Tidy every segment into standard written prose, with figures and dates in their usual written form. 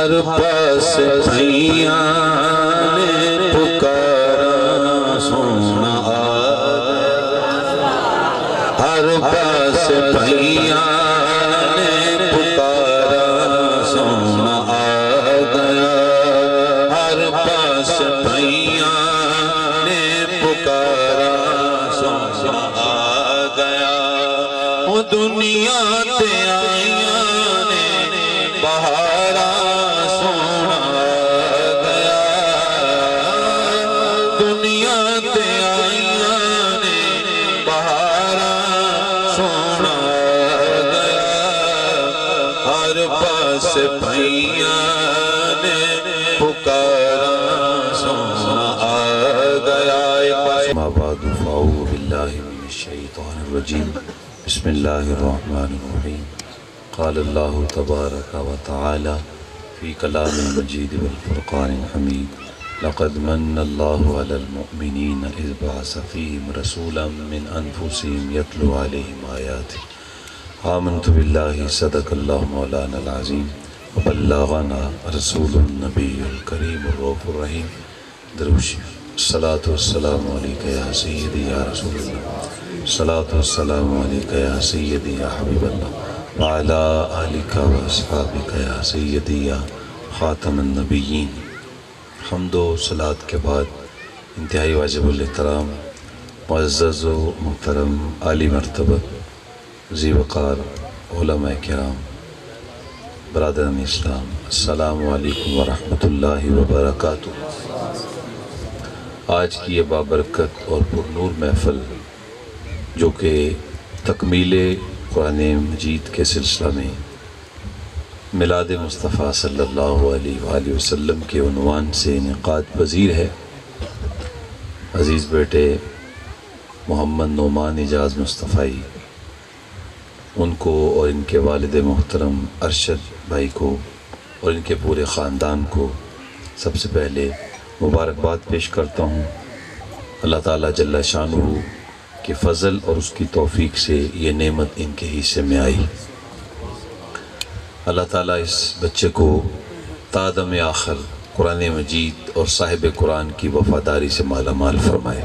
ہر پاس بھائیاں نے پکارا سونا ہر پاس بھائیاں نے پکارا سونا آ گیا ہر پاس بھائیاں نے پکارا سونا آ گیا وہ دنیا تے آئیاں نے بہارا سونا آ گیا دنیا تے آئیاں نے بہارا سونا آ گیا ہر پاس بھائیاں نے پکارا سونا آ گیا ما بعد فاعوذ باللہ من الشیطان الرجیم بسم اللہ الرحمن الرحیم قال اللہ تبارک و تعالی فی کلام المجید والفرقان الحمید لقد من اللہ علی المؤمنین اذ بعث فیہم رسولا من انفسہم یتلو علیہم آیاتہ آمنت باللہ صدق اللہ مولانا العظیم وبلغنا رسول النبی الکریم الرؤوف الرحیم دروشی الصلاة والسلام علیکہ یا سیدی یا رسول اللہ الصلاة والسلام علیکہ یا سیدی یا حبیب اللہ وعلا آلکہ و اصحابکہ یا سیدی یا خاتم النبیین حمد و صلاة کے بعد انتہائی واجب الاحترام معزز و محترم عالی مرتبہ ذی وقار علماء کرام برادران اسلام السلام علیکم ورحمۃ اللہ وبرکاتہ آج کی یہ بابرکت اور پرنور محفل جو کہ تکمیل قرآن مجید کے سلسلہ میں میلاد مصطفیٰ صلی اللہ علیہ وآلہ وسلم کے عنوان سے انعقاد پذیر ہے عزیز بیٹے محمد نعمان اعجاز مصطفی ان کو اور ان کے والد محترم ارشد بھائی کو اور ان کے پورے خاندان کو سب سے پہلے مبارکباد پیش کرتا ہوں اللہ تعالیٰ جل شانہ کے فضل اور اس کی توفیق سے یہ نعمت ان کے حصے میں آئی اللہ تعالیٰ اس بچے کو تا دم آخر قرآن مجید اور صاحب قرآن کی وفاداری سے مالا مال فرمائے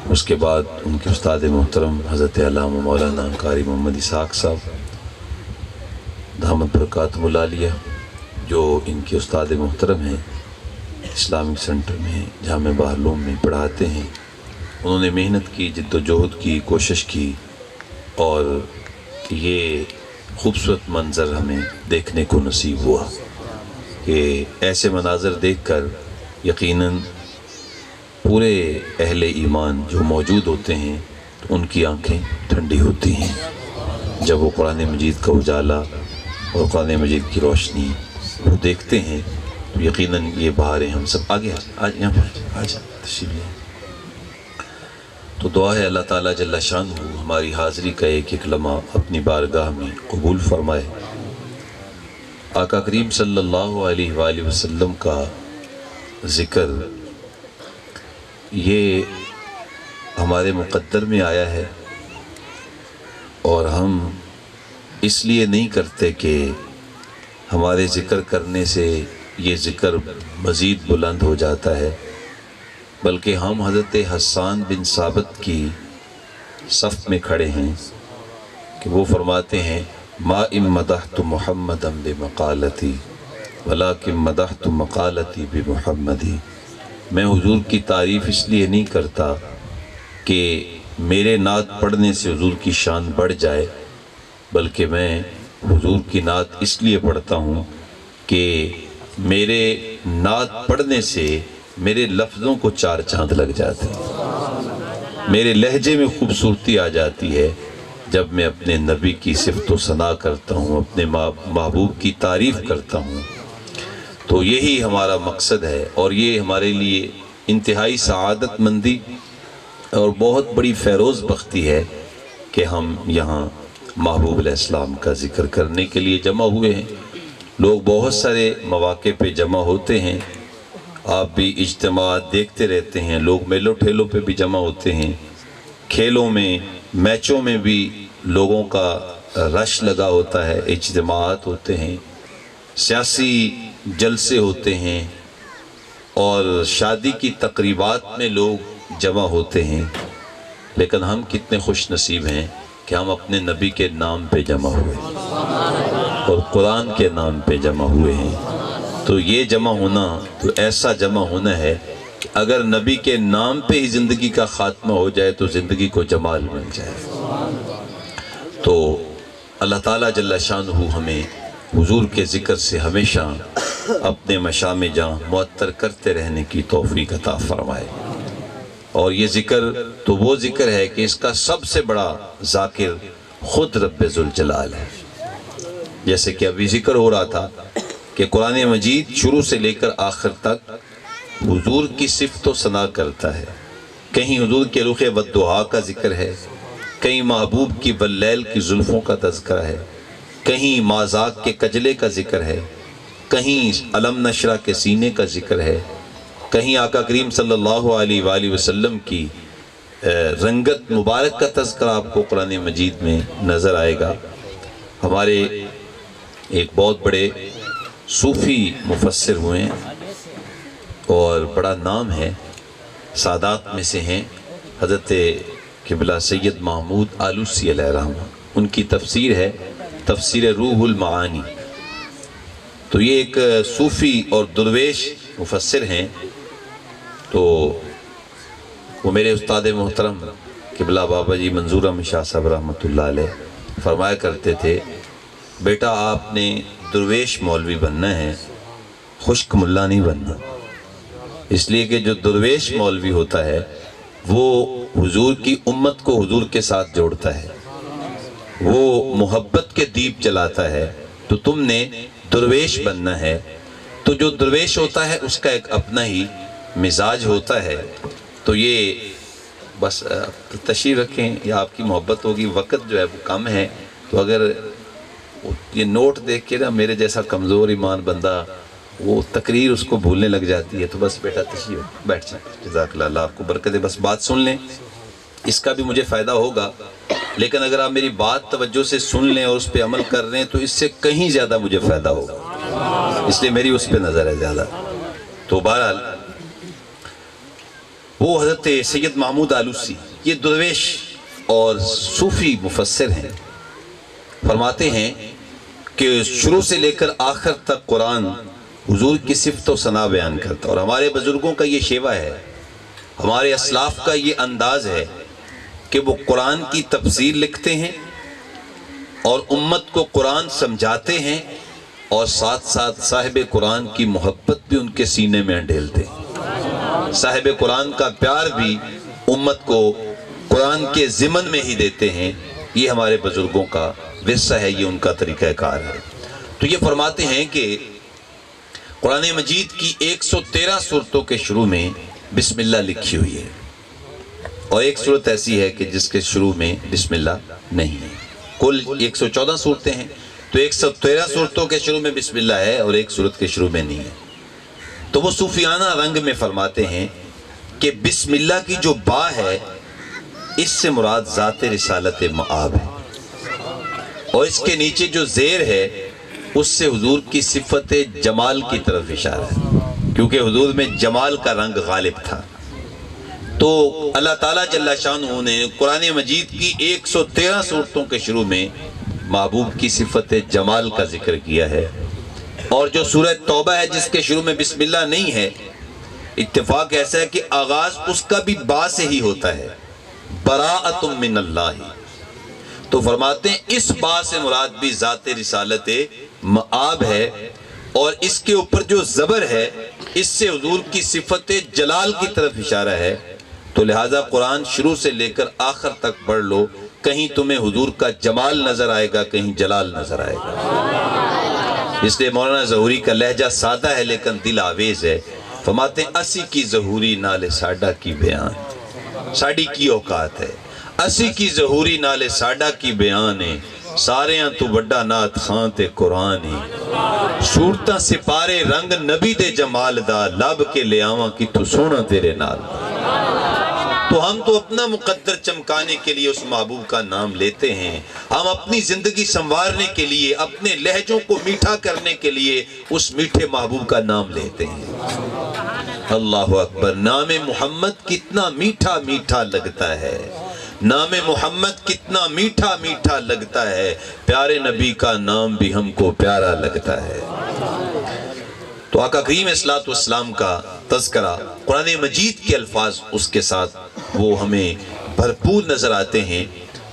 اس کے بعد ان کے استاد محترم حضرت علامہ مولانا قاری محمد اسحاق صاحب دامت برکاتہ العالیہ جو ان کے استاد محترم ہیں اسلامک سینٹر میں جامع بہرالعلوم میں پڑھاتے ہیں انہوں نے محنت کی جد و جہد کی کوشش کی اور یہ خوبصورت منظر ہمیں دیکھنے کو نصیب ہوا کہ ایسے مناظر دیکھ کر یقیناً پورے اہل ایمان جو موجود ہوتے ہیں تو ان کی آنکھیں ٹھنڈی ہوتی ہیں جب وہ قرآن مجید کا اجالا اور قرآن مجید کی روشنی وہ دیکھتے ہیں تو یقیناً یہ بہاریں ہم سب آگے آج یہاں پر آج تشریف لیں تو دعا ہے اللہ تعالیٰ جل شانہ ہماری حاضری کا ایک ایک لمحہ اپنی بارگاہ میں قبول فرمائے آقا کریم صلی اللہ علیہ وآلہ وسلم کا ذکر یہ ہمارے مقدر میں آیا ہے اور ہم اس لیے نہیں کرتے کہ ہمارے ذکر کرنے سے یہ ذکر مزید بلند ہو جاتا ہے بلکہ ہم حضرت حسان بن ثابت کی صف میں کھڑے ہیں کہ وہ فرماتے ہیں ما ام مدحت محمدا بمقالتی ولکن مدحت مقالتی بمحمدی میں حضور کی تعریف اس لیے نہیں کرتا کہ میرے نعت پڑھنے سے حضور کی شان بڑھ جائے بلکہ میں حضور کی نعت اس لیے پڑھتا ہوں کہ میرے نعت پڑھنے سے میرے لفظوں کو چار چاند لگ جاتے ہیں میرے لہجے میں خوبصورتی آ جاتی ہے جب میں اپنے نبی کی صفت و ثنا کرتا ہوں اپنے محبوب کی تعریف کرتا ہوں تو یہی ہمارا مقصد ہے اور یہ ہمارے لیے انتہائی سعادت مندی اور بہت بڑی فیروز بختی ہے کہ ہم یہاں محبوب علیہ السلام کا ذکر کرنے کے لیے جمع ہوئے ہیں لوگ بہت سارے مواقع پہ جمع ہوتے ہیں آپ بھی اجتماعات دیکھتے رہتے ہیں لوگ میلوں ٹھیلوں پہ بھی جمع ہوتے ہیں کھیلوں میں میچوں میں بھی لوگوں کا رش لگا ہوتا ہے اجتماعات ہوتے ہیں سیاسی جلسے ہوتے ہیں اور شادی کی تقریبات میں لوگ جمع ہوتے ہیں، لیکن ہم کتنے خوش نصیب ہیں کہ ہم اپنے نبی کے نام پہ جمع ہوئے اور قرآن کے نام پہ جمع ہوئے ہیں۔ تو یہ جمع ہونا تو ایسا جمع ہونا ہے کہ اگر نبی کے نام پہ ہی زندگی کا خاتمہ ہو جائے تو زندگی کو جمال مل جائے۔ تو اللہ تعالیٰ جل شانہ ہمیں حضور کے ذکر سے ہمیشہ اپنے مشام جاں معطر کرتے رہنے کی توفیق عطا فرمائے۔ اور یہ ذکر تو وہ ذکر ہے کہ اس کا سب سے بڑا ذاکر خود رب ذوالجلال ہے۔ جیسے کہ ابھی ذکر ہو رہا تھا کہ قرآن مجید شروع سے لے کر آخر تک حضور کی صفت و ثنا کرتا ہے۔ کہیں حضور کے رخ والضحیٰ کا ذکر ہے، کہیں محبوب کی واللیل کی زلفوں کا تذکرہ ہے، کہیں مازاق کے کجلے کا ذکر ہے، کہیں علم نشرہ کے سینے کا ذکر ہے، کہیں آقا کریم صلی اللہ علیہ وآلہ وسلم کی رنگت مبارک کا تذکرہ آپ کو قرآن مجید میں نظر آئے گا۔ ہمارے ایک بہت بڑے صوفی مفسر ہوئے ہیں اور بڑا نام ہے، سادات میں سے ہیں حضرت قبلہ سید محمود آلوسی علیہ الرحمہ۔ ان کی تفسیر ہے تفسیر روح المعانی۔ تو یہ ایک صوفی اور درویش مفسر ہیں۔ تو وہ میرے استاد محترم قبلہ بابا جی منظور احمد شاہ صاحب رحمۃ اللہ علیہ فرمایا کرتے تھے، بیٹا آپ نے درویش مولوی بننا ہے، خشک ملا نہیں بننا۔ اس لیے کہ جو درویش مولوی ہوتا ہے وہ حضور کی امت کو حضور کے ساتھ جوڑتا ہے، وہ محبت کے دیپ جلاتا ہے۔ تو تم نے درویش بننا ہے۔ تو جو درویش ہوتا ہے اس کا ایک اپنا ہی مزاج ہوتا ہے۔ تو یہ بس تشریف رکھیں یا آپ کی محبت ہوگی، وقت جو ہے وہ کم ہے، تو اگر یہ نوٹ دیکھ کے نا میرے جیسا کمزور ایمان بندہ وہ تقریر اس کو بھولنے لگ جاتی ہے، تو بس بیٹا تشریف بیٹھ جائیں، جزاک اللہ، اللہ آپ کو برکت دے۔ بس بات سن لیں، اس کا بھی مجھے فائدہ ہوگا، لیکن اگر آپ میری بات توجہ سے سن لیں اور اس پہ عمل کر رہے ہیں تو اس سے کہیں زیادہ مجھے فائدہ ہوگا، اس لیے میری اس پہ نظر ہے زیادہ۔ تو بہرحال وہ حضرت سید محمود آلوسی یہ درویش اور صوفی مفسر ہیں، فرماتے ہیں کہ شروع سے لے کر آخر تک قرآن حضور کی صفت و ثنا بیان کرتا، اور ہمارے بزرگوں کا یہ شیوہ ہے، ہمارے اسلاف کا یہ انداز ہے کہ وہ قرآن کی تفسیر لکھتے ہیں اور امت کو قرآن سمجھاتے ہیں، اور ساتھ ساتھ صاحب قرآن کی محبت بھی ان کے سینے میں انڈھیلتے ہیں، صاحب قرآن کا پیار بھی امت کو قرآن کے ضمن میں ہی دیتے ہیں۔ یہ ہمارے بزرگوں کا ورثہ ہے، یہ ان کا طریقہ کار ہے۔ تو یہ فرماتے ہیں کہ قرآن مجید کی 113 سورتوں کے شروع میں بسم اللہ لکھی ہوئی ہے، اور ایک سورت ایسی ہے کہ جس کے شروع میں بسم اللہ نہیں ہے۔ کل 114 سورتیں ہیں، تو 113 سورتوں کے شروع میں بسم اللہ ہے اور ایک سورت کے شروع میں نہیں ہے۔ تو وہ صوفیانہ رنگ میں فرماتے ہیں کہ بسم اللہ کی جو با ہے اس سے مراد ذات رسالت مآب ہے، اور اس کے نیچے جو زیر ہے اس سے حضور کی صفت جمال کی طرف اشارہ ہے، کیونکہ حضور میں جمال کا رنگ غالب تھا۔ تو اللہ تعالیٰ جل شانہ نے قرآن مجید کی 113 سورتوں کے شروع میں محبوب کی صفت جمال کا ذکر کیا ہے، اور جو سورہ توبہ ہے جس کے شروع میں بسم اللہ نہیں ہے، اتفاق ایسا ہے کہ آغاز اس کا بھی با سے ہی ہوتا ہے، براءۃ من اللہ۔ تو فرماتے ہیں اس با سے مراد بھی ذات رسالت مآب ہے، اور اس کے اوپر جو زبر ہے اس سے حضور کی صفت جلال کی طرف اشارہ ہے۔ تو لہٰذا قرآن شروع سے لے کر آخر تک پڑھ لو، کہیں تمہیں حضور کا جمال نظر آئے گا، کہیں جلال نظر آئے گا۔ اس لیے مولانا ظہوری کا لہجہ سادہ ہے لیکن دل آویز ہے۔ فرماتے ہیں اسی کی ظہوری نالے ساڈا کی بیان، ساڑی کی اوقات ہے، اسی کی ظہوری نالے ساڈا کی بیان ہے، ساریاں تو بڑا نات خان تے قرآن ہے، صورتاں سپارے رنگ نبی دے جمال دا، لب کے لے آواں کی تو سونا تیرے نال۔ تو ہم تو اپنا مقدر چمکانے کے لیے اس محبوب کا نام لیتے ہیں، ہم اپنی زندگی سنوارنے کے لیے، اپنے لہجوں کو میٹھا کرنے کے لیے اس میٹھے محبوب کا نام لیتے ہیں۔ اللہ اکبر، نام محمد کتنا میٹھا میٹھا لگتا ہے، نام محمد کتنا میٹھا میٹھا لگتا ہے، پیارے نبی کا نام بھی ہم کو پیارا لگتا ہے۔ تو آقا کریم صلی اللہ علیہ وسلم کا تذکرہ قرآن مجید کے الفاظ اس کے ساتھ وہ ہمیں بھرپور نظر آتے ہیں،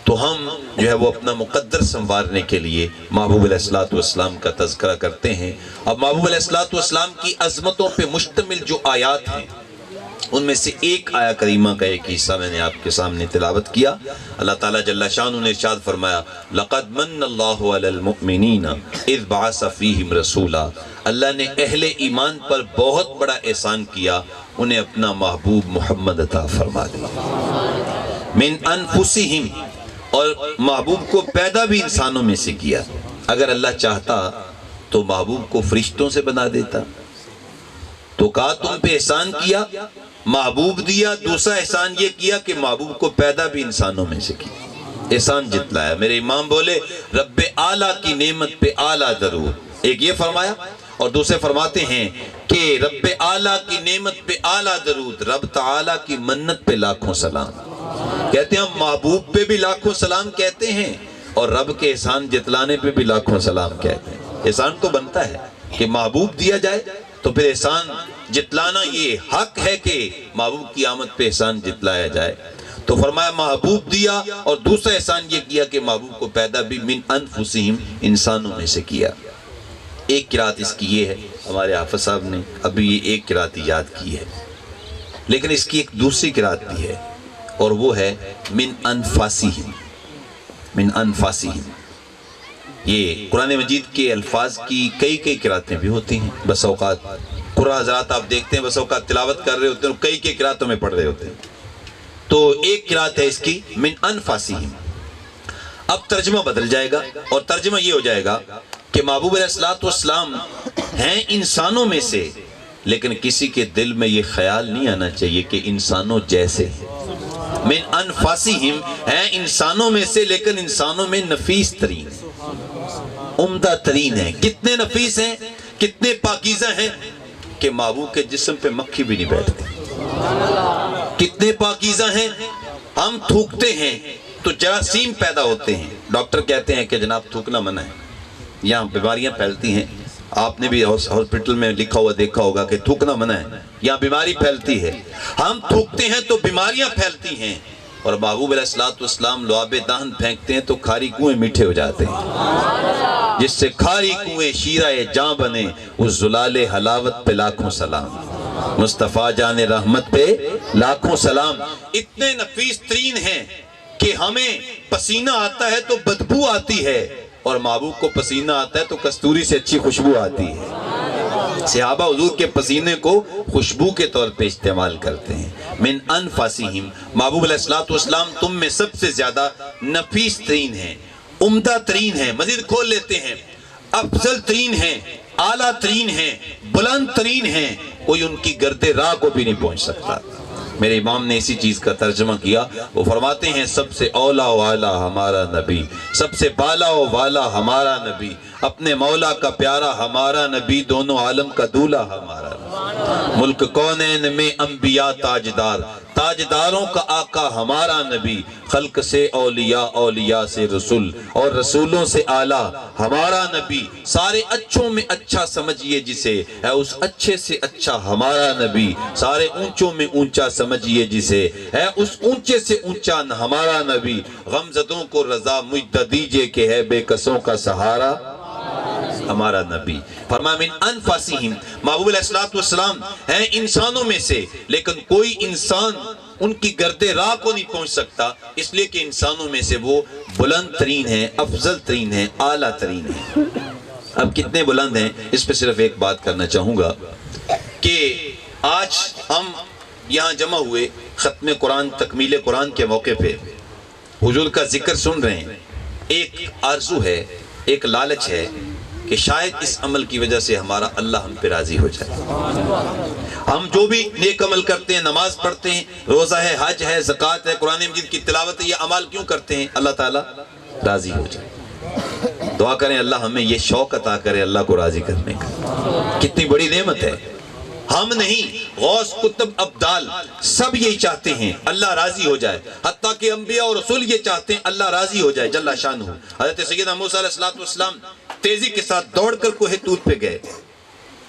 تو ہم جو ہے وہ اپنا مقدر سنوارنے کے لیے محبوب علیہ الصلوۃ والسلام کا تذکرہ کرتے ہیں۔ اب محبوب علیہ الصلوۃ والسلام کی عظمتوں پہ مشتمل جو آیات ہیں ان میں سے ایک آیہ کریمہ کا ایک حصہ میں نے آپ کے سامنے تلاوت کیا۔ اللہ تعالیٰ جل شانہ نے ارشاد فرمایا لَقَدْ مَنَّ اللَّهُ عَلَى الْمُؤْمِنِينَ إِذْ بَعَثَ فِيهِمْ رَسُولًا، اللہ نے اہل ایمان پر بہت بڑا احسان کیا، انہیں اپنا محبوب محمد عطا فرما دیا۔ من انفسہم، اور محبوب کو پیدا بھی انسانوں میں سے کیا۔ اگر اللہ چاہتا تو محبوب کو فرشتوں سے بنا دیتا، تو کہا تم پہ احسان کیا، محبوب دیا، دوسرا احسان یہ کیا کہ محبوب کو پیدا بھی انسانوں میں سے کیا، احسان جتلایا۔ میرے امام بولے رب اعلیٰ کی نعمت پہ اعلیٰ درود، ایک یہ فرمایا، اور دوسرے فرماتے ہیں کہ رب اعلیٰ کی نعمت پہ اعلیٰ درود، رب تعالیٰ کی منت پہ لاکھوں سلام۔ کہتے ہیں ہم محبوب پہ بھی لاکھوں سلام کہتے ہیں اور رب کے احسان جتلانے پہ بھی لاکھوں سلام کہتے ہیں۔ احسان تو بنتا ہے کہ محبوب دیا جائے تو پھر احسان جتلانا یہ حق ہے کہ محبوب کی آمد پہ احسان جتلایا جائے۔ تو فرمایا محبوب دیا، اور دوسرا احسان یہ کیا کہ محبوب کو پیدا بھی من انفسہم، انسانوں میں سے کیا۔ ایک قرات اس کی یہ ہے، ہمارے حافظ صاحب نے ابھی یہ ایک قرات یاد کی ہے، لیکن اس کی ایک دوسری قرات بھی ہے، اور وہ ہے من انفاسہم، من انفاسہم۔ یہ قرآن مجید کے الفاظ کی کئی قراتیں بھی ہوتی ہیں، بس اوقات قرآن حضرات آپ دیکھتے ہیں بس اوقات تلاوت کر رہے ہوتے ہیں اور کئی قراتوں میں پڑھ رہے ہوتے ہیں۔ تو ایک قرات ہے اس کی من انفاسہم۔ اب ترجمہ بدل جائے گا، اور ترجمہ یہ ہو جائے گا کہ محبوب علیہ الصلوۃ والسلام ہیں انسانوں میں سے، لیکن کسی کے دل میں یہ خیال نہیں آنا چاہیے کہ انسانوں جیسے ہیں۔ من انفاسہم ہیں انسانوں میں سے، لیکن انسانوں میں نفیس ترین، عمدہ ترین ہیں۔ کتنے نفیس ہیں، کتنے پاکیزہ ہیں کہ محبوب کے جسم پہ مکھی بھی نہیں بیٹھتی۔ کتنے پاکیزہ ہیں، ہم تھوکتے ہیں تو جراثیم پیدا ہوتے ہیں، ڈاکٹر کہتے ہیں کہ جناب تھوکنا منع ہے، یہاں بیماریاں پھیلتی ہیں۔ آپ نے بھی ہاسپٹل میں لکھا ہوا دیکھا ہوگا کہ تھوکنا منع ہے، یہاں بیماری پھیلتی ہے۔ ہم تھوکتے ہیں تو بیماریاں پھیلتی ہیں، اور محبوب علیہ الصلوۃ والسلام لعاب دہن پھینکتے ہیں تو کھاری کنویں میٹھے ہو جاتے ہیں، جس سے کھاری کنویں شیرہ جاں بنے، اس زلال حلاوت پہ لاکھوں سلام، مصطفیٰ جان رحمت پہ لاکھوں سلام۔ اتنے نفیس ترین ہیں کہ ہمیں پسینہ آتا ہے تو بدبو آتی ہے، اور محبوب کو پسینہ آتا ہے تو کستوری سے اچھی خوشبو آتی ہے۔ صحابہ حضور کے پسینے کو خوشبو کے طور پہ استعمال کرتے ہیں۔ من انفاسہم، محبوب علیہ الصلوۃ والسلام تم میں سب سے زیادہ نفیس ترین ہیں، عمدہ ترین ہیں، مزید کھول لیتے ہیں، افضل ترین ہیں، اعلیٰ ترین ہیں، بلند ترین ہیں، کوئی ان کی گرد راہ کو بھی نہیں پہنچ سکتا۔ میرے امام نے اسی چیز کا ترجمہ کیا، وہ فرماتے ہیں سب سے اولا و اعلیٰ ہمارا نبی، سب سے بالا و والا ہمارا نبی، اپنے مولا کا پیارا ہمارا نبی، دونوں عالم کا دولہ ہمارا نبی، ملک کونین میں انبیاء تاجدار، تاجداروں کا آقا ہمارا نبی، خلق سے اولیاء، اولیاء سے رسول، اور رسولوں سے اعلیٰ ہمارا نبی، سارے اچھوں میں اچھا سمجھیے جسے، ہے اس اچھے سے اچھا ہمارا نبی، سارے اونچوں میں اونچا سمجھیے جسے، ہے اس اونچے سے اونچا ہمارا نبی، غمزدوں کو رضا مجدہ دیجئے کہ ہے بے کسوں کا سہارا ہمارا نبی۔ فرمایا من انفاسہم، محبوب علیہ الصلوۃ والسلام ہیں انسانوں میں سے، لیکن کوئی انسان ان کی گرد راہ کو نہیں پہنچ سکتا، اس لیے کہ انسانوں میں سے وہ بلند ترین ہیں، افضل ترین ہیں، اعلیٰ ترین ہیں۔ اب کتنے بلند ہیں، اس پہ صرف ایک بات کرنا چاہوں گا کہ آج ہم یہاں جمع ہوئے ختم قرآن، تکمیل قرآن کے موقع پہ حضور کا ذکر سن رہے ہیں۔ ایک آرزو ہے، ایک لالچ ہے کہ شاید اس عمل کی وجہ سے ہمارا اللہ ہم پہ راضی ہو جائے. ہم جو بھی نیک عمل کرتے ہیں، نماز پڑھتے ہیں، روزہ ہے، حج ہے، زکوٰۃ ہے، قرآن مجید کی تلاوت ہے، یہ اعمال کیوں کرتے ہیں؟ اللہ تعالیٰ راضی ہو جائے. دعا کریں اللہ ہمیں یہ شوق عطا کرے اللہ کو راضی کرنے کا. کتنی بڑی نعمت ہے. ہم نہیں، غوث، قطب، ابدال سب یہی چاہتے ہیں اللہ راضی ہو جائے. حتیٰ کہ انبیاء اور رسول یہ چاہتے ہیں اللہ راضی ہو جائے جل شانہ. حضرت سیدنا موسیٰ علیہ السلام تیزی کے ساتھ دوڑ کر کوہ طور پہ گئے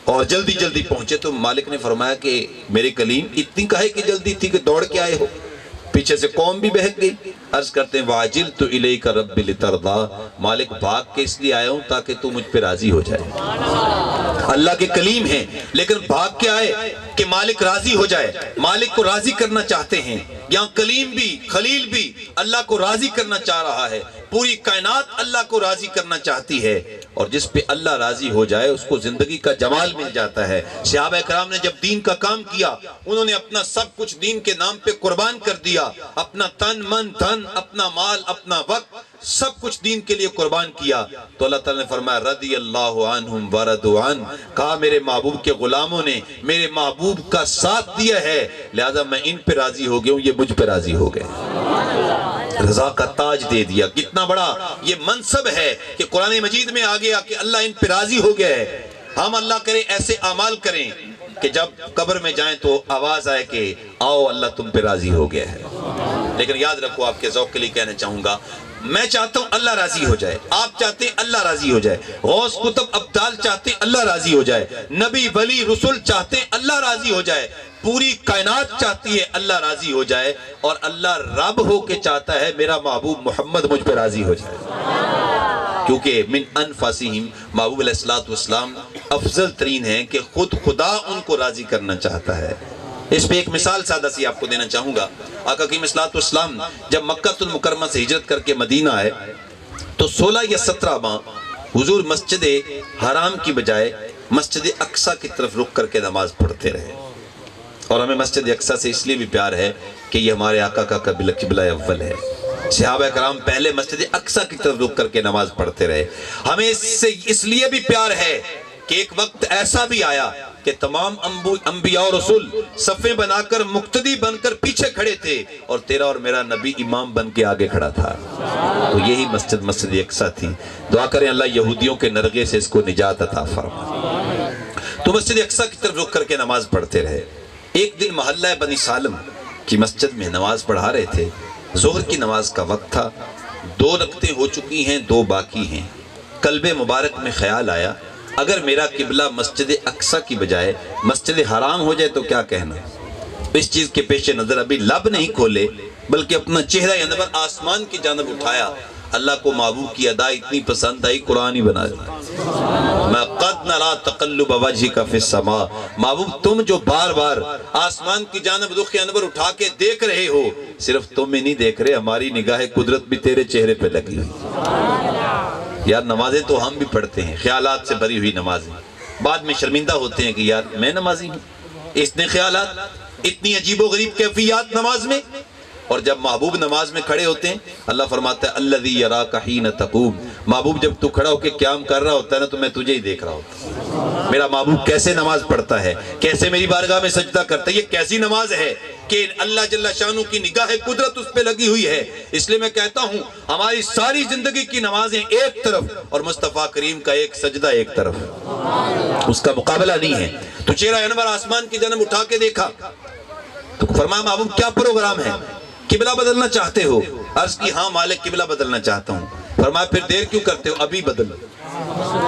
اور جلدی جلدی پہنچے تو مالک نے فرمایا کہ میرے کلیم اتنی کہے کہ جلدی تھی کہ دوڑ کے آئے ہو؟ پیچھے سے قوم بھی بہک گئی. عرض کرتے ہیں وَعَجِلْتُ إِلَيْكَ رَبِّ لِتَرْضَىٰ، مالک بھاگ کے اس لیے آیا ہوں تاکہ تو مجھ پہ راضی ہو جائے. اللہ کے کلیم ہیں لیکن بھاگ کے آئے کہ مالک راضی ہو جائے. مالک کو راضی کرنا چاہتے ہیں. یہاں کلیم بھی، خلیل بھی اللہ کو راضی کرنا چاہ رہا ہے. پوری کائنات اللہ کو راضی کرنا چاہتی ہے اور جس پہ اللہ راضی ہو جائے اس کو زندگی کا جمال مل جاتا ہے. صحابہ کرام نے جب دین کا کام کیا انہوں نے اپنا سب کچھ دین کے نام پہ قربان کر دیا. اپنا تن، من، دھن، اپنا مال، اپنا وقت سب کچھ دین کے لیے قربان کیا. تو اللہ تعالیٰ نے فرمایا رضی اللہ عنہم ورضوا عنہ، کہا میرے محبوب کے غلاموں نے میرے محبوب کا ساتھ دیا ہے لہذا میں ان پہ راضی ہو گیا ہوں، یہ مجھ پہ راضی ہو گئے. رضا کا تاج دے دیا. کتنا بڑا یہ منصب ہے کہ قرآن مجید میں آ گیا کہ اللہ ان پہ راضی ہو گیا ہے. ہم اللہ کرے ایسے اعمال کریں کہ جب قبر میں جائیں تو آواز آئے کہ آؤ اللہ تم پہ راضی ہو گیا ہے. لیکن یاد رکھو، آپ کے ذوق کے لیے کہنا چاہوں گا، میں چاہتا ہوں اللہ راضی ہو جائے، آپ چاہتے ہیں اللہ راضی ہو جائے، غوث، قطب، ابدال چاہتے ہیں اللہ راضی ہو جائے، نبی، ولی، رسول چاہتے ہیں اللہ راضی ہو جائے، پوری کائنات چاہتی ہے اللہ راضی ہو جائے اور اللہ رب ہو کے چاہتا ہے میرا محبوب محمد مجھ پہ راضی ہو جائے. کیونکہ من انفسہم، محبوب علیہ السلام افضل ترین ہیں کہ خود خدا ان کو راضی کرنا چاہتا ہے. اس پہ ایک مثال سادہ سی آپ کو دینا چاہوں گا. آقا کریم صلی اللہ علیہ وسلم جب مکہ المکرمہ سے ہجرت کر کے مدینہ آئے تو 16 یا 17 ماہ حضور مسجد حرام کی بجائے مسجد اقصی کی طرف رخ کر کے نماز پڑھتے رہے. اور ہمیں مسجد اقصی سے اس لیے بھی پیار ہے کہ یہ ہمارے آقا کا قبلہ اول ہے. صحابہ کرام پہلے مسجد اقصی کی طرف رخ کر کے نماز پڑھتے رہے. ہمیں اس لیے بھی پیار ہے کہ ایک وقت ایسا بھی آیا کہ تمام انبیاء اور رسول صفیں بنا کر مقتدی بن کر پیچھے کھڑے تھے اور تیرا اور میرا نبی امام بن کے آگے کھڑا تھا. تو یہی مسجد اقصی تھی. دعا کریں اللہ یہودیوں کے نرغے سے اس کو نجات عطا فرمائے. تو مسجد اقصی کی طرف رخ کر کے نماز پڑھتے رہے. ایک دن محلہ بنی سالم کی مسجد میں نماز پڑھا رہے تھے. ظہر کی نماز کا وقت تھا. 2 رکعتیں ہو چکی ہیں، 2 باقی ہیں. قلب مبارک میں خیال آیا اگر میرا قبلہ مسجد اقصی کی بجائے مسجد حرام ہو جائے تو کیا کہنا. اس چیز کے پیش نظر ابھی لب نہیں کھولے بلکہ اپنا چہرہ انور آسمان کی جانب اٹھایا. اللہ کو محبوب کی ادا اتنی پسند آئی قرآن ہی بنا دیا. میں قد نرا تقلب وجہک فی السماء، محبوب تم جو بار بار آسمان کی جانب رخ انور اٹھا کے دیکھ رہے ہو صرف تم ہی نہیں دیکھ رہے، ہماری نگاہ قدرت بھی تیرے چہرے پہ لگی ہوئی. یار نمازیں تو ہم بھی پڑھتے ہیں، خیالات سے بھری ہوئی نمازیں. بعد میں شرمندہ ہوتے ہیں کہ یار میں نمازی ہوں. اتنے خیالات، اتنی عجیب و غریب کیفیات نماز میں. اور جب محبوب نماز میں کھڑے ہوتے ہیں اللہ فرماتا ہے الذی یراک حین تقوم، محبوب جب تو کھڑا ہو کے قیام کر رہا ہوتا ہے نا تو میں تجھے ہی دیکھ رہا ہوتا ہوں. میرا محبوب کیسے نماز پڑھتا ہے، کیسے میری بارگاہ میں سجدہ کرتا ہے. یہ کیسی نماز ہے کہ اللہ جل شانہ کی نگاہ قدرت اس پہ لگی ہوئی ہے. اس لیے میں کہتا ہوں ہماری ساری زندگی کی نمازیں ایک طرف اور مصطفیٰ کریم کا ایک سجدہ ایک طرف، اس کا مقابلہ نہیں ہے. تو چہرہ انور آسمان کی جانب اٹھا کے دیکھا تو فرمایا محبوب کیا پروگرام ہے، قبلہ بدلنا چاہتے ہو؟ عرض کی ہاں مالک قبلہ بدلنا چاہتا ہوں. فرمایا پھر دیر کیوں کرتے ہو، ابھی بدل لو،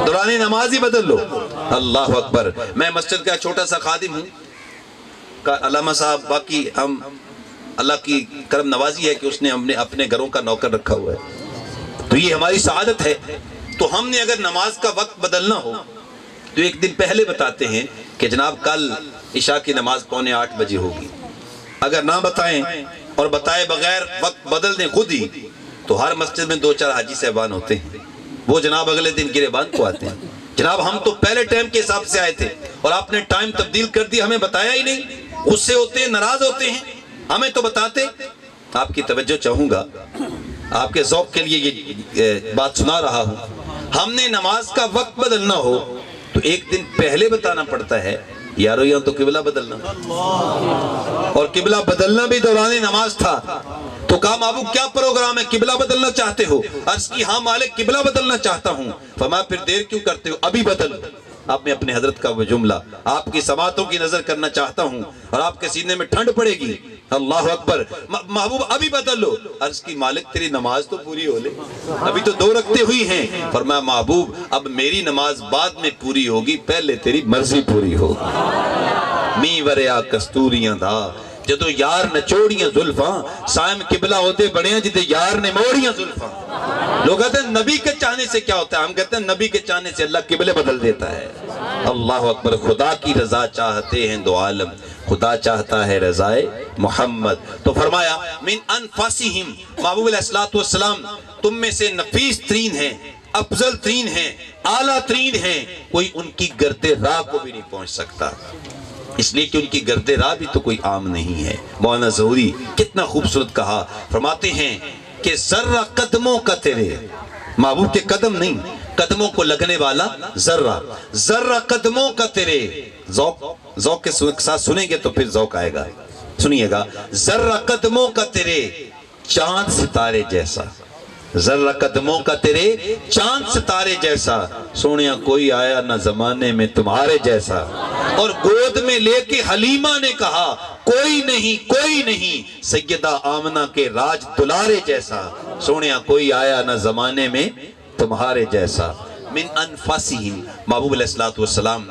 دوران نماز ہی بدل لو. اللہ اکبر. میں مسجد کا چھوٹا سا خادم ہوں. علامہ صاحب باقی ہم اللہ کی کرم نوازی ہے کہ اس نے ہم نے اپنے گھروں کا نوکر رکھا ہوا ہے تو یہ ہماری سعادت ہے. تو ہم نے اگر نماز کا وقت بدلنا ہو تو ایک دن پہلے بتاتے ہیں کہ جناب کل عشاء کی نماز 7:45 بجے ہوگی. اگر نہ بتائیں اور بتائے بغیر وقت بدل دیں خود ہی تو ہر مسجد میں 2-4 حاجی صاحبان ہوتے ہیں. وہ جناب اگلے دن گریبان کو آتے ہیں، جناب ہم تو پہلے ٹائم کے حساب سے آئے تھے اور آپ نے ٹائم تبدیل کر دیا، ہمیں بتایا ہی نہیں. غصے ہوتے ہیں، ناراض ہوتے ہیں، ہمیں تو بتاتے. آپ کی توجہ چاہوں گا، آپ کے ذوق کے لیے یہ بات سنا رہا ہوں. ہم نے نماز کا وقت بدلنا ہو تو ایک دن پہلے بتانا پڑتا ہے یارو یہاں تو قبلہ بدلنا، اور قبلہ بدلنا بھی دوران نماز تھا۔ تو کہا محبوب کیا پروگرام ہے، قبلہ بدلنا چاہتے ہو؟ عرض کی ہاں مالک قبلہ بدلنا چاہتا ہوں۔ فرمایا پھر دیر کیوں کرتے ہو، ابھی بدل۔ اب میں اپنے حضرت کا وہ جملہ آپ کی سماعتوں کی نظر کرنا چاہتا ہوں اور آپ کے سینے میں ٹھنڈ پڑے گی۔ اللہ اکبر، محبوب ابھی بدل لو۔ عرض کی مالک تیری نماز تو پوری ہو لے، ابھی تو 2 رکعتیں ہوئی ہیں۔ فرمایا محبوب اب میری نماز بعد میں پوری ہوگی، پہلے تیری مرضی پوری ہو۔ می وریا کستوریاں دا جدو یار نچوڑیاں زلفاں، سائم قبلہ ہوتے بڑے ہیں جدے یار نے موڑیاں زلفاں۔ لوگ کہتے ہیں نبی کے چاہنے سے کیا ہوتا ہے، ہم کہتے ہیں نبی کے چاہنے سے اللہ قبلے بدل دیتا ہے۔ اللہ اکبر، خدا کی رضا چاہتے ہیں دو عالم، خدا چاہتا ہے رضائے محمد۔ تو فرمایا من انفاسہم، محبوب علیہ السلام تم میں سے نفیس ترین ہیں، افضل ترین ہیں، اعلیٰ ترین ہیں، کوئی ان کی گرد راہ کو بھی نہیں پہنچ سکتا، اس لیے کہ ان کی گرد راہ بھی تو کوئی عام نہیں ہے۔ مولانا ظہوری کتنا خوبصورت کہا، فرماتے ہیں کہ ذرہ قدموں کا تیرے، محبوب کے قدم نہیں، قدموں کو لگنے والا ذرہ، ذرہ قدموں کا تیرے، ذوق کے ساتھ سنیں گے تو پھر ذوق آئے گا، سنیے گا، ذرہ قدموں کا تیرے چاند ستارے جیسا، ذرہ قدموں کا تیرے چاند ستارے جیسا، سونیا کوئی آیا نہ زمانے میں تمہارے جیسا، اور گود میں لے کے حلیمہ نے کہا کوئی نہیں سیدہ آمنہ کے راج دلارے جیسا، سونیا کوئی آیا نہ زمانے میں تمہارے جیسا۔ من انفاسہم، محبوب علیہ السلام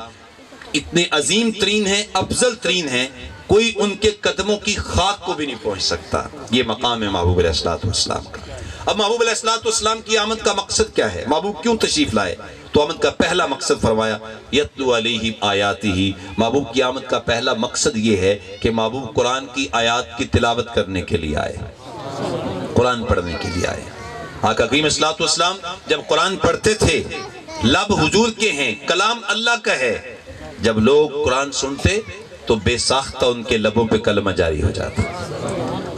اتنے عظیم ترین ہیں، افضل ترین ہیں، کوئی ان کے قدموں کی خاک کو بھی نہیں پہنچ سکتا۔ یہ مقام ہے محبوب علیہ السلام کا۔ اب محبوب علیہ السلام کی آمد کا مقصد کیا ہے، محبوب کیوں تشریف لائے؟ تو آمد کا پہلا مقصد فرمایا یتلو علیہم آیاتہ، محبوب کی آمد کا پہلا مقصد یہ ہے کہ محبوب قرآن کی آیات کی تلاوت کرنے کے لیے آئے، قرآن پڑھنے کے لیے آئے۔ آقا کریم صلی اللہ علیہ وسلم جب قرآن پڑھتے تھے، لب حضور کے ہیں، کلام اللہ کا ہے، جب لوگ قرآن سنتے تو بے ساختہ ان کے لبوں پہ کلمہ جاری ہو جاتا،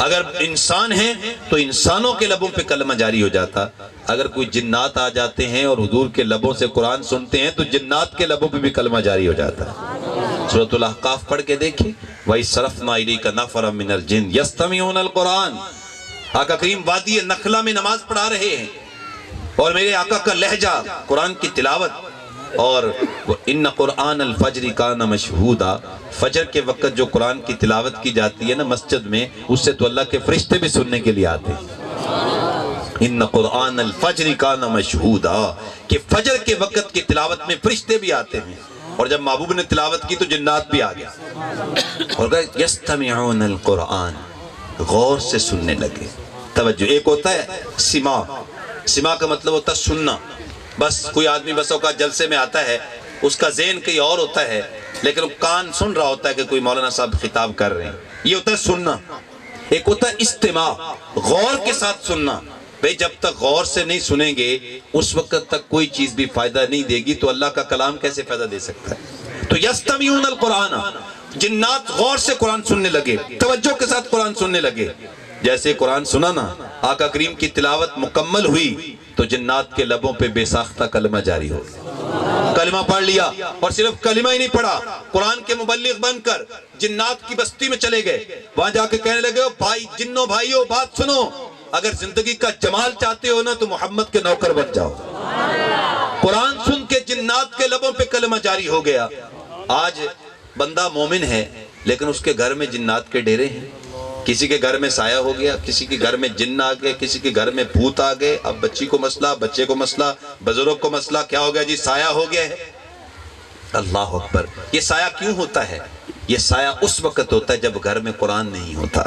اگر انسان ہیں تو انسانوں کے لبوں پہ کلمہ جاری ہو جاتا، اگر کوئی جنات آ جاتے ہیں اور حضور کے لبوں سے قرآن سنتے ہیں تو جنات کے لبوں پہ بھی کلمہ جاری ہو جاتا ہے۔ سورۃ الاحقاف پڑھ کے دیکھیں، وَإِذْ صَرَفْنَا إِلَيْكَ نَفَرًا مِنَ الْجِنِّ يَسْتَمِعُونَ الْقُرْآنَ، آقا کریم وادی نخلا میں نماز پڑھا رہے ہیں اور میرے آقا کا لہجہ قرآن کی تلاوت، اور ان قرآن الفجر کان مشہودا، فجر کے وقت جو قرآن کی تلاوت کی جاتی ہے نا مسجد میں، اس سے تو اللہ کے فرشتے بھی سننے کے لیے آتے ہیں۔ ان قرآن الفجر کان مشہودا، کہ فجر کے وقت کی تلاوت میں فرشتے بھی آتے ہیں، اور جب محبوب نے تلاوت کی تو جنات بھی آ گیا، اور کہا یستمعون القرآن، غور سے سننے لگے۔ توجہ، ایک ہوتا ہے سماع، سماع کا مطلب ہوتا ہے سننا، بس کوئی آدمی بس اوقات جلسے میں آتا ہے، اس کا ذہن کہیں اور ہوتا ہے لیکن وہ کان سن رہا ہوتا ہے کہ کوئی مولانا صاحب خطاب کر رہے ہیں، یہ ہوتا ہے سننا۔ ایک ہوتا ہے استماع، غور کے ساتھ سننا، بھئی جب تک غور سے نہیں سنیں گے اس وقت تک کوئی چیز بھی فائدہ نہیں دے گی، تو اللہ کا کلام کیسے فائدہ دے سکتا ہے؟ تو یستمعون القرآن، جنات غور سے قرآن سننے لگے، توجہ کے ساتھ قرآن سننے لگے۔ جیسے قرآن سنا نا، آقا کریم کی تلاوت مکمل ہوئی تو جنات کے لبوں پہ بے ساختہ کلمہ جاری ہو گیا، کلمہ پڑھ لیا، اور صرف کلمہ ہی نہیں پڑھا، قرآن کے مبلغ بن کر جنات کی بستی میں چلے گئے، وہاں جا کے کہنے لگے بھائی جنوں بھائیو بات سنو، اگر زندگی کا جمال چاہتے ہو نا تو محمد کے نوکر بن جاؤ۔ قرآن سن کے جنات کے لبوں پہ کلمہ جاری ہو گیا۔ آج بندہ مومن ہے لیکن اس کے گھر میں جنات کے ڈیرے ہیں، کسی کے گھر میں سایہ ہو گیا، کسی کے گھر میں جن آ گئے، کسی کے گھر میں بھوت آ گئے، اب بچی کو مسئلہ، بچے کو مسئلہ، بزرگ کو مسئلہ، کیا ہو گیا جی سایہ ہو گیا ہے۔ اللہ اکبر، یہ سایہ کیوں ہوتا ہے؟ یہ سایہ اس وقت ہوتا ہے جب گھر میں قرآن نہیں ہوتا۔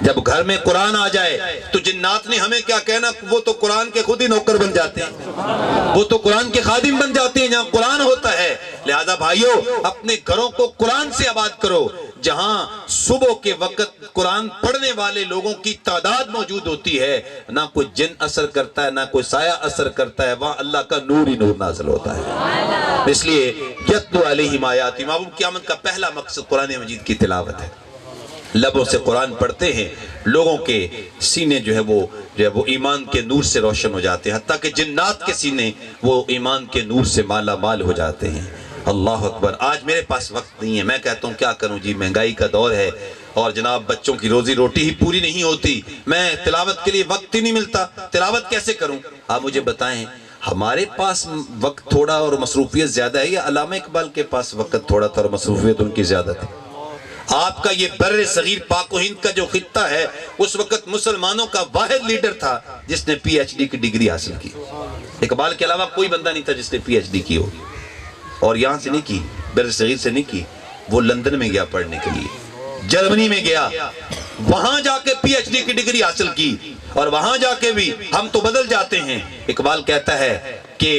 جب گھر میں قرآن آ جائے تو جنات نے ہمیں کیا کہنا، وہ تو قرآن کے خود ہی نوکر بن جاتے ہیں، وہ تو قرآن کے خادم بن جاتے ہیں جہاں قرآن ہوتا ہے۔ لہذا بھائیو اپنے گھروں کو قرآن سے آباد کرو، جہاں صبح کے وقت قرآن پڑھنے والے لوگوں کی تعداد موجود ہوتی ہے، نہ کوئی جن اثر کرتا ہے نہ کوئی سایہ اثر کرتا ہے، وہاں اللہ کا نور ہی نور نازل ہوتا ہے۔ اس لیے یتلو علیہم آیات، محبوب کی آمد کا پہلا مقصد قرآن مجید کی تلاوت ہے۔ لبوں سے قرآن پڑھتے ہیں، لوگوں کے سینے جو ہے وہ ایمان کے نور سے روشن ہو جاتے ہیں، حتیٰ کہ جنات کے سینے وہ ایمان کے نور سے مالا مال ہو جاتے ہیں۔ اللہ اکبر۔ آج میرے پاس وقت نہیں ہے، میں کہتا ہوں کیا کروں جی، مہنگائی کا دور ہے اور جناب بچوں کی روزی روٹی ہی پوری نہیں ہوتی، میں تلاوت کے لیے وقت ہی نہیں ملتا، تلاوت کیسے کروں؟ آپ مجھے بتائیں، ہمارے پاس وقت تھوڑا اور مصروفیت زیادہ ہے یا علامہ اقبال کے پاس وقت تھوڑا تھا اور مصروفیت ان کی زیادہ تھی؟ آپ کا یہ بر صغیر پاک و ہند کا جو خطہ ہے اس وقت مسلمانوں کا واحد لیڈر تھا جس نے پی ایچ ڈی کی ڈگری حاصل کی۔ اقبال کے علاوہ کوئی بندہ نہیں تھا جس نے پی ایچ ڈی کی ہو، اور یہاں سے نہیں کی، بر صغیر سے نہیں کی، وہ لندن میں گیا پڑھنے کے لیے، جرمنی میں گیا، وہاں جا کے پی ایچ ڈی کی ڈگری حاصل کی، اور وہاں جا کے بھی ہم تو بدل جاتے ہیں۔ اقبال کہتا ہے کہ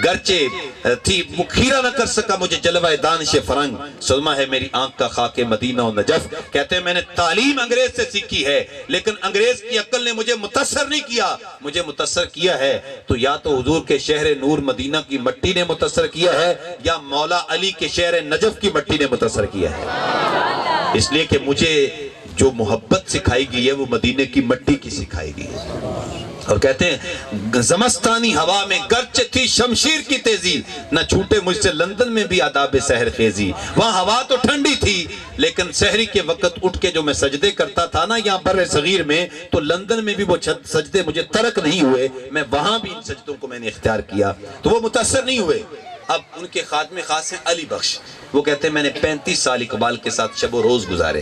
گرچہ تھی وہ کھیرا نہ کر سکا مجھے جلوہ دانش فرنگ، سلمہ ہے میری آنکھ کا خاک مدینہ و نجف۔ کہتے ہیں میں نے تعلیم انگریز سے سیکھی ہے، لیکن انگریز کی عقل نے مجھے متاثر نہیں کیا، مجھے متاثر کیا ہے تو یا تو حضور کے شہر نور مدینہ کی مٹی نے متاثر کیا ہے یا مولا علی کے شہر نجف کی مٹی نے متاثر کیا ہے، اس لیے کہ مجھے جو محبت سکھائی گئی ہے وہ مدینے کی مٹی کی سکھائی گئی ہے۔ اور کہتے ہیں زمستانی ہوا میں گرچہ تھی شمشیر کی تیزی، نہ چھوٹے مجھ سے لندن میں بھی آداب سحر خیزی۔ وہاں ہوا تو ٹھنڈی تھی لیکن سحری کے وقت اٹھ کے جو میں سجدے کرتا تھا نا یہاں بر صغیر میں، تو لندن میں بھی وہ سجدے مجھے ترک نہیں ہوئے، میں وہاں بھی ان سجدوں کو میں نے اختیار کیا، تو وہ متاثر نہیں ہوئے۔ اب ان کے خاتمے خاص ہیں علی بخش، وہ کہتے ہیں میں نے 35 سال اقبال کے ساتھ شب و روز گزارے،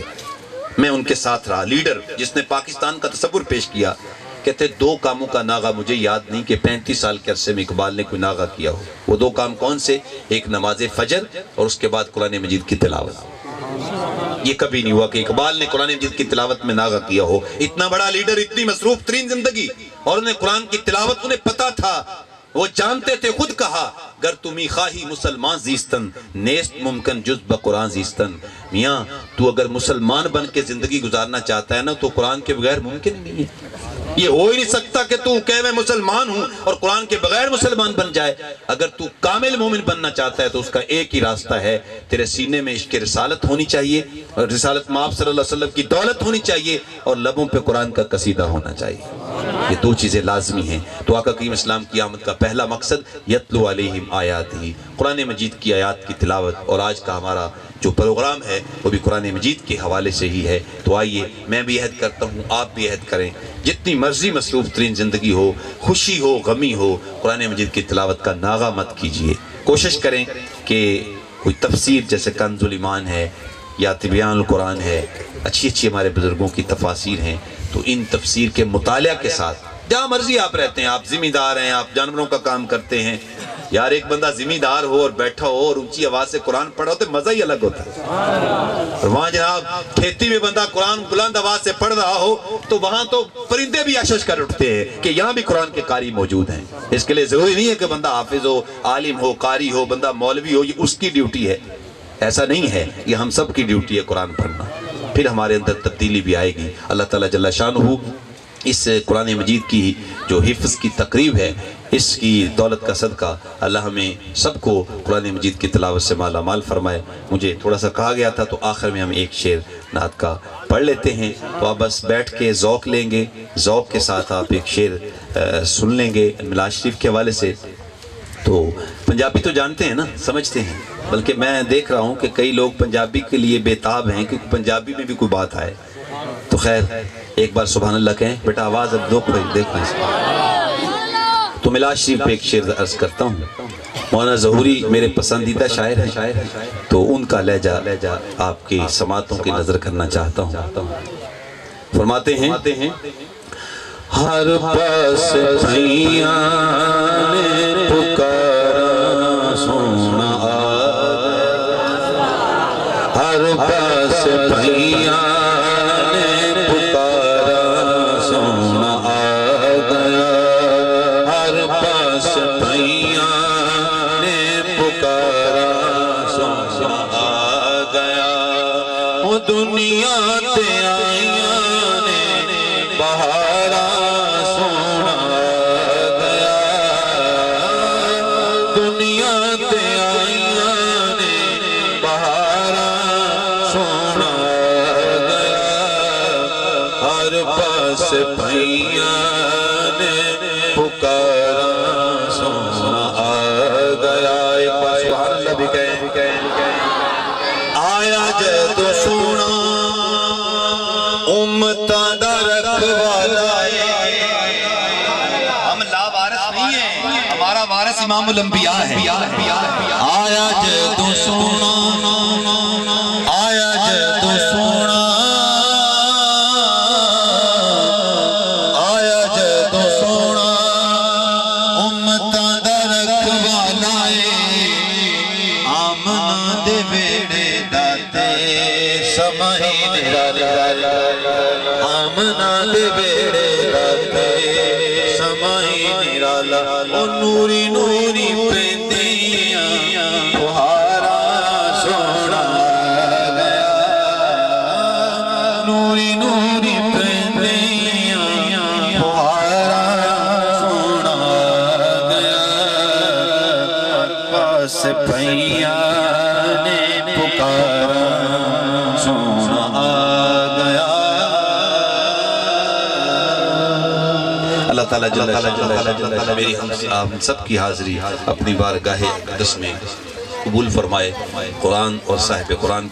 میں ان کے ساتھ رہا، لیڈر جس نے پاکستان کا تصور پیش کیا۔ کہتے ہیں 2 کاموں کا ناغہ مجھے یاد نہیں کہ 35 سال کے عرصے میں اقبال نے کوئی ناغہ کیا ہو۔ وہ 2 کام کون سے؟ ایک نماز فجر اور اس کے بعد قرآن مجید کی تلاوت۔ یہ کبھی نہیں ہوا کہ اقبال نے قرآن مجید کی تلاوت میں ناغہ کیا ہو۔ اتنا بڑا لیڈر، اتنی مصروف ترین زندگی، اور انہیں قرآن کی تلاوت انہیں پتا تھا، وہ جانتے تھے، خود کہا گر تمہیں خواہی مسلمان زیستن نیست ممکن جز بقرآن زیستن۔ میاں تو اگر مسلمان بن کے زندگی گزارنا چاہتا ہے نا تو قرآن کے بغیر ممکن نہیں ہے، یہ ہو ہی نہیں سکتا کہ تو کہ میں مسلمان ہوں اور قرآن کے بغیر مسلمان بن جائے۔ اگر تو کامل مومن بننا چاہتا ہے تو اس کا ایک ہی راستہ ہے، تیرے سینے میں عشق رسالت ہونی چاہیے، اور رسالت مآب صلی اللہ علیہ وسلم کی دولت ہونی چاہیے، اور لبوں پہ قرآن کا قصیدہ ہونا چاہیے۔ یہ 2 چیزیں لازمی ہیں۔ تو آقا کریم اسلام کی آمد کا پہلا مقصد یتلو علیہم آیاتہ، قرآن مجید کی آیات کی تلاوت، اور آج کا ہمارا جو پروگرام ہے وہ بھی قرآن مجید کے حوالے سے ہی ہے۔ تو آئیے میں بھی عہد کرتا ہوں، آپ بھی عہد کریں، جتنی مرضی مصروف ترین زندگی ہو، خوشی ہو غمی ہو، قرآن مجید کی تلاوت کا ناغہ مت کیجئے۔ کوشش کریں کہ کوئی تفسیر جیسے کنز الایمان ہے یا تبیان القرآن ہے، اچھی اچھی ہمارے بزرگوں کی تفاسیر ہیں، تو ان تفسیر کے مطالعہ کے ساتھ جہاں مرضی آپ رہتے ہیں، آپ ذمہ دار ہیں، آپ جانوروں کا کام کرتے ہیں، یار ایک بندہ ذمہ دار ہو اور بیٹھا ہو اور اونچی آواز سے قرآن پڑھا ہو تو مزہ ہی الگ ہوتا ہے۔ اور وہاں جناب کھیتی میں بندہ قرآن بلند آواز سے پڑھ رہا ہو تو وہاں تو پرندے بھی عشش کر اٹھتے ہیں کہ یہاں بھی قرآن کے قاری موجود ہیں۔ اس کے لیے ضروری نہیں ہے کہ بندہ حافظ ہو، عالم ہو، قاری ہو، بندہ مولوی ہو، یہ اس کی ڈیوٹی ہے، ایسا نہیں ہے، یہ ہم سب کی ڈیوٹی ہے قرآن پڑھنا، پھر ہمارے اندر تبدیلی بھی آئے گی۔ اللہ تعالیٰ جل شانہ اس قرآن مجید کی جو حفظ کی تقریب ہے، اس کی دولت کا صدقہ اللہ ہمیں سب کو قرآن مجید کی تلاوت سے مالا مال فرمائے۔ مجھے تھوڑا سا کہا گیا تھا تو آخر میں ہم ایک شعر نعت کا پڑھ لیتے ہیں، تو آپ بس بیٹھ کے ذوق لیں گے، ذوق کے ساتھ آپ ایک شعر سن لیں گے میلاد شریف کے حوالے سے۔ تو پنجابی تو جانتے ہیں نا، سمجھتے ہیں، بلکہ میں دیکھ رہا ہوں کہ کئی لوگ پنجابی کے لیے بےتاب ہیں کہ پنجابی میں بھی کوئی بات آئے، تو خیر ایک بار سبحان اللہ کہیں بیٹا، آواز اب دیکھ لیں۔ تو میلاد شریف پہ ایک شعر عرض کرتا ہوں، مولانا ظہوری میرے پسندیدہ شاعر ہیں، تو ان کا لہجہ آپ کی سماعتوں کی نظر کرنا چاہتا ہوں۔ فرماتے ہیں ہر پاس بھیاں نے پکارا سونا ہر پاس بھیاں نے پکارا سونا آ گیا، ہر پاس بھیاں نے پکارا سونا آ گیا، وہ دنیا تے آئیاں نے بہارا سونا آ گیا، دنیا تے آئیاں نے بہارا سونا آ گیا، پاس پھیاں نے پکارا سونا آ گیا ایک بار سبحان اللہ بھی کہیں آیا جدو سونا امتاں دا رکھوالا ہم لا وارث نہیں ہیں ہمارا وارث امام الانبیاء ہے آیا جدو سونا آیا جدو سونا آیا جدو سونا امتاں دا رکھوالا آمنا دے ویڑے داتے سمائی نرالا آمنا دے ویڑے داتے سمائی نرالا او نوری نوری پریندیاں بہارا سونا گیا نوری نوری پریندیاں بہارا سونا گیا پاس پھیاں نے پکارا سونا آ گیا اللہ تعالیٰ جل جلالہ میری ہم سب کی حاضری اپنی بارگاہ اقدس میں قبول فرمائے قرآن اور صاحب قرآن